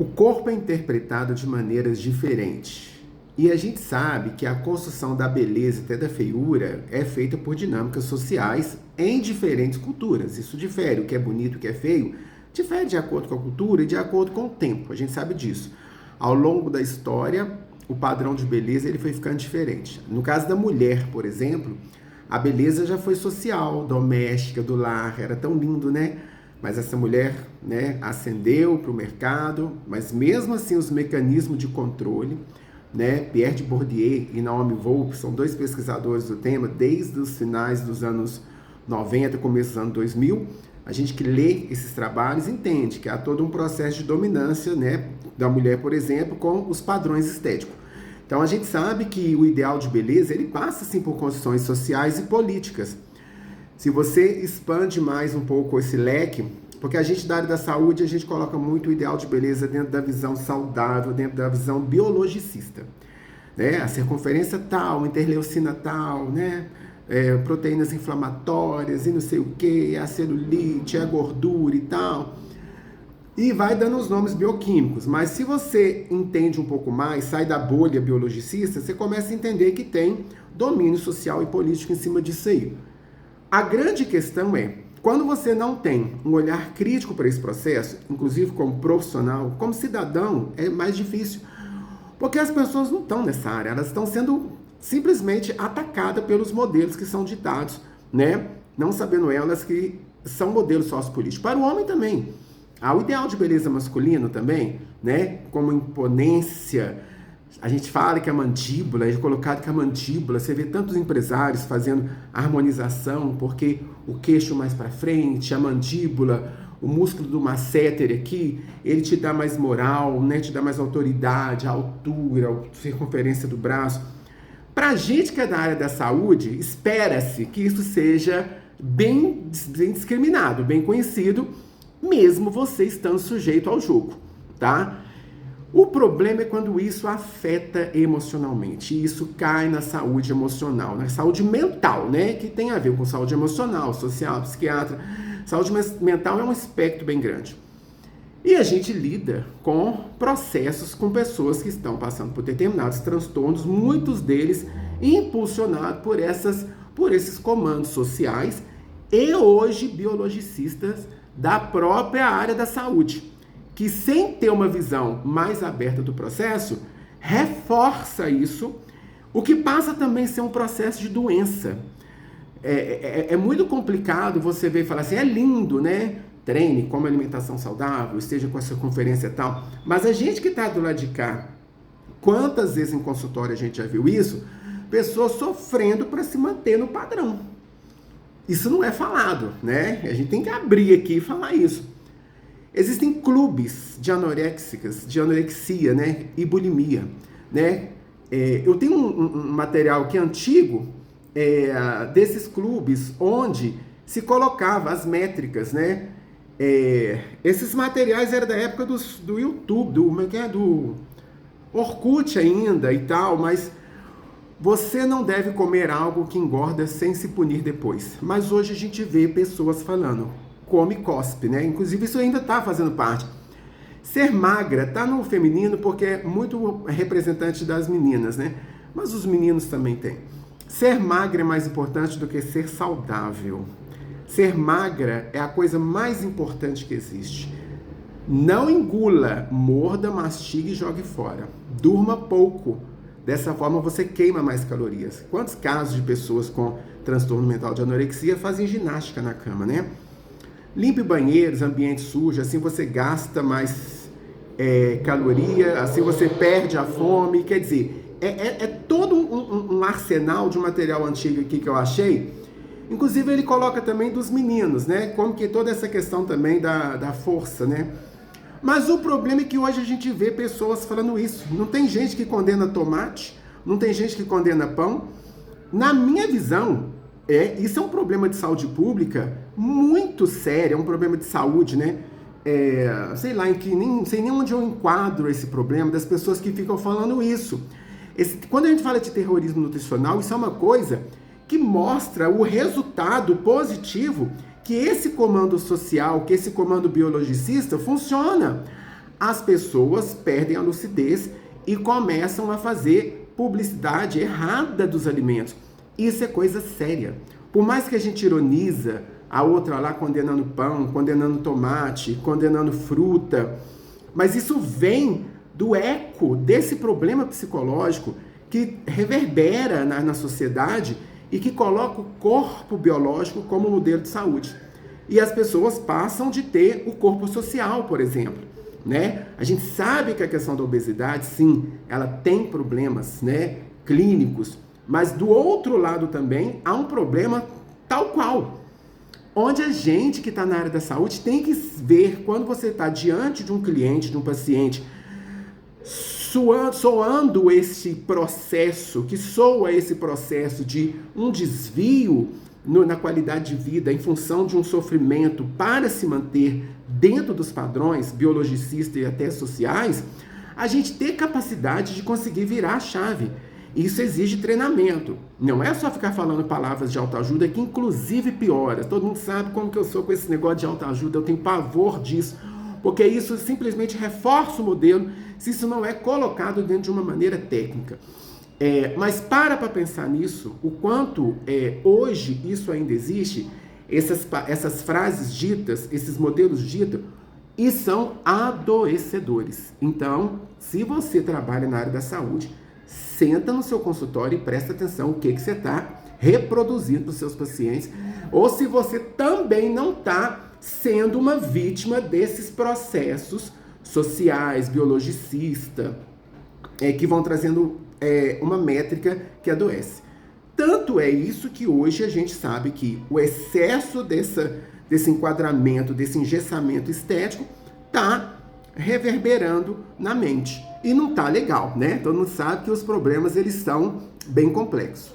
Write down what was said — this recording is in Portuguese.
O corpo é interpretado de maneiras diferentes. E a gente sabe que a construção da beleza e até da feiura é feita por dinâmicas sociais em diferentes culturas. Isso difere, o que é bonito, o que é feio, difere de acordo com a cultura e de acordo com o tempo. A gente sabe disso. Ao longo da história, o padrão de beleza ele foi ficando diferente. No caso da mulher, por exemplo, a beleza já foi social, doméstica, do lar, era tão lindo, né? Mas essa mulher, né, ascendeu para o mercado, mas mesmo assim os mecanismos de controle, né, Pierre Bourdieu e Naomi Volk são dois pesquisadores do tema, desde os finais dos anos 90, começo dos anos 2000, a gente que lê esses trabalhos entende que há todo um processo de dominância, né, da mulher, por exemplo, com os padrões estéticos. Então a gente sabe que o ideal de beleza, ele passa sim por construções sociais e políticas. Se você expande mais um pouco esse leque, porque a gente da área da saúde, a gente coloca muito o ideal de beleza dentro da visão saudável, dentro da visão biologicista. Né? A circunferência tal, interleucina tal, né? Proteínas inflamatórias e não sei o que, a celulite, a gordura e tal. E vai dando os nomes bioquímicos. Mas se você entende um pouco mais, sai da bolha biologicista, você começa a entender que tem domínio social e político em cima disso aí. A grande questão é, quando você não tem um olhar crítico para esse processo, inclusive como profissional, como cidadão, é mais difícil. Porque as pessoas não estão nessa área, elas estão sendo simplesmente atacadas pelos modelos que são ditados, né? Não sabendo elas que são modelos sociopolíticos. Para o homem também. Há o ideal de beleza masculino também, né? Como imponência. A gente fala que a mandíbula, é colocado que a mandíbula, você vê tantos empresários fazendo harmonização, porque o queixo mais para frente, a mandíbula, o músculo do masseter aqui, ele te dá mais moral, né? Te dá mais autoridade, a altura, a circunferência do braço. Pra gente que é da área da saúde, espera-se que isso seja bem discriminado, bem conhecido, mesmo você estando sujeito ao julgo, tá? O problema é quando isso afeta emocionalmente, e isso cai na saúde emocional, na saúde mental, né? Que tem a ver com saúde emocional, social, psiquiatra. Saúde mental é um espectro bem grande. E a gente lida com processos, com pessoas que estão passando por determinados transtornos, muitos deles impulsionados por esses comandos sociais e hoje biologicistas da própria área da saúde, que sem ter uma visão mais aberta do processo, reforça isso, o que passa também a ser um processo de doença. É muito complicado você ver e falar assim, é lindo, né? Treine, coma alimentação saudável, esteja com a circunferência e tal, mas a gente que está do lado de cá, quantas vezes em consultório a gente já viu isso? Pessoas sofrendo para se manter no padrão. Isso não é falado, né? A gente tem que abrir aqui e falar isso. Existem clubes de anoréxicas, de anorexia, né? E bulimia, né? Eu tenho um material que é antigo, desses clubes, onde se colocava as métricas, né? Esses materiais eram da época do YouTube, do Orkut ainda e tal, mas você não deve comer algo que engorda sem se punir depois. Mas hoje a gente vê pessoas falando, come e cospe, né? Inclusive isso ainda está fazendo parte. Ser magra está no feminino porque é muito representante das meninas, né? Mas os meninos também têm. Ser magra é mais importante do que ser saudável. Ser magra é a coisa mais importante que existe. Não engula, morda, mastigue e jogue fora. Durma pouco. Dessa forma você queima mais calorias. Quantos casos de pessoas com transtorno mental de anorexia fazem ginástica na cama, né? Limpe banheiros, ambiente sujo, assim você gasta mais caloria, assim você perde a fome. Quer dizer, é todo um arsenal de material antigo aqui que eu achei. Inclusive ele coloca também dos meninos, né? Como que toda essa questão também da força, né? Mas o problema é que hoje a gente vê pessoas falando isso. Não tem gente que condena tomate, não tem gente que condena pão. Na minha visão, isso é um problema de saúde pública muito sério, é um problema de saúde, né? Sei lá, não sei nem onde eu enquadro esse problema das pessoas que ficam falando isso. Quando a gente fala de terrorismo nutricional, isso é uma coisa que mostra o resultado positivo que esse comando social, que esse comando biologicista funciona. as pessoas perdem a lucidez e começam a fazer publicidade errada dos alimentos. Isso é coisa séria. Por mais que a gente ironiza a outra lá condenando pão, condenando tomate, condenando fruta, mas isso vem do eco desse problema psicológico que reverbera na sociedade e que coloca o corpo biológico como modelo de saúde. E as pessoas passam de ter o corpo social, por exemplo, né? A gente sabe que a questão da obesidade, sim, ela tem problemas, né, clínicos, mas do outro lado também há um problema tal qual, onde a gente que está na área da saúde tem que ver quando você está diante de um cliente, de um paciente, soando esse processo, que soa esse processo de um desvio na qualidade de vida em função de um sofrimento para se manter dentro dos padrões biologicistas e até sociais, a gente ter capacidade de conseguir virar a chave. Isso exige treinamento. Não é só ficar falando palavras de autoajuda, que inclusive piora. Todo mundo sabe como que eu sou com esse negócio de autoajuda, eu tenho pavor disso, porque isso simplesmente reforça o modelo se isso não é colocado dentro de uma maneira técnica. Mas para pensar nisso, o quanto hoje isso ainda existe, essas frases ditas, esses modelos ditos, e são adoecedores. Então, se você trabalha na área da saúde, senta no seu consultório e presta atenção o que você está reproduzindo para os seus pacientes, ou se você também não está sendo uma vítima desses processos sociais, biologicistas, que vão trazendo uma métrica que adoece. Tanto é isso que hoje a gente sabe que o excesso desse enquadramento, desse engessamento estético, está reverberando na mente. E não tá legal, né? Todo mundo sabe que os problemas, eles são bem complexos.